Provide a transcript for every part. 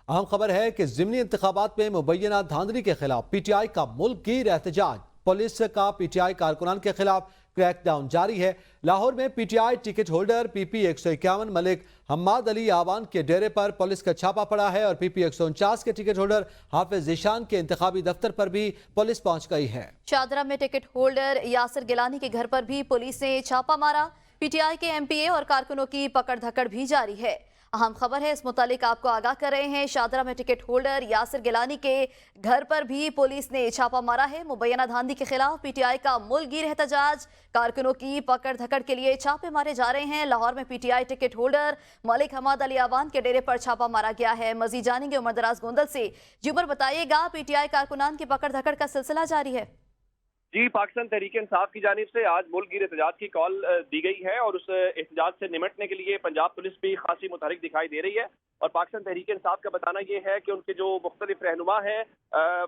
अहम खबर है कि ज़िमनी इंतखाबात में मुबैना धांधली के खिलाफ पीटीआई का मुल्क गिर एहतजाज। पुलिस का पीटीआई कारकुनान के खिलाफ क्रैकडाउन जारी है। लाहौर में PTI ticket holder PP 151 Malik Hammad Ali Awan के डेरे पर पुलिस का छापा पड़ा है और पीपी 149 के टिकट होल्डर हाफिज ज़ीशान के इंतखाबी दफ्तर पर भी पुलिस पहुंच गई है। शादरा में टिकट होल्डर यासिर गिलानी के घर पर भी पुलिस ने छापा मारा। पीटीआई के एमपीए और कारकुनों की पकड़ धकड़ भी जारी है। अहम खबर है, इस मुतालिक आपको आगाह कर रहे हैं। शादरा में टिकट होल्डर यासिर गिलानी के घर पर भी पुलिस ने छापा मारा है। मुबैना धांधली के खिलाफ पीटीआई का मुल्कगीर एहतजाज। कारकुनों की पकड़ धकड़ के लिए छापे मारे जा रहे हैं। लाहौर में PTI ticket holder Malik Hammad Ali Awan के डेरे पर छापा मारा गया है। मजीद जानेंगे उमर दराज गोंदल से। जी उमर, बताइएगा, पीटीआई कारकुनान की पकड़ धकड़ का सिलसिला जारी है। जी, पाकिस्तान तहरीक इंसाफ की जानिब से आज मुल्कगीर एहतजाज की कॉल दी गई है और उस एहतजाज से निमटने के लिए पंजाब पुलिस भी खासी मुतहरिक दिखाई दे रही है। और पाकिस्तान तहरीक इंसाफ का बताना ये है कि उनके जो मुख्तलिफ रहनुमा हैं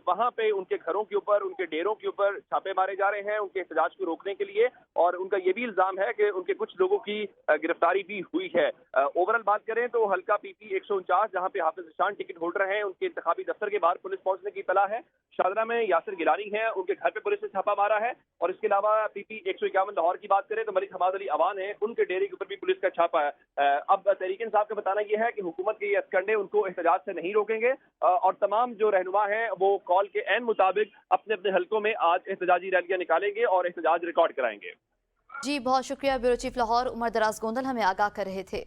वहाँ पे उनके घरों के ऊपर, उनके डेरों के ऊपर छापे मारे जा रहे हैं उनके एहतजाज को रोकने के लिए। और उनका ये भी इल्ज़ाम है कि उनके कुछ लोगों की गिरफ्तारी भी हुई है। ओवरऑल बात करें तो हल्का पीपी 149 जहाँ पे हाफिज ज़ीशान टिकट होल्डर हैं, उनके इंतखाबी दफ्तर के बाहर पुलिस पहुंचने की इत्तला है। शादरा में यासिर गिलानी है, उनके घर पे पुलिस ने छापा मारा है। और इसके अलावा पीपी 151 लाहौर की बात करें तो मलिक हम्माद अली आवान है, उनके डेरे के ऊपर भी पुलिस का छापा है। अब तहरीक इंसाफ का बताना यह है कि हुकूमत के ये हथकंडे उनको एहतजाज से नहीं रोकेंगे और तमाम जो रहनुमा हैं वो कॉल के ऐन मुताबिक अपने अपने हलकों में आज एहतजाजी रैलियां निकालेंगे और एहतजाज रिकॉर्ड कराएंगे। जी बहुत शुक्रिया। ब्यूरो चीफ लाहौर उमर दराज गोंदल हमें आगाह कर रहे थे।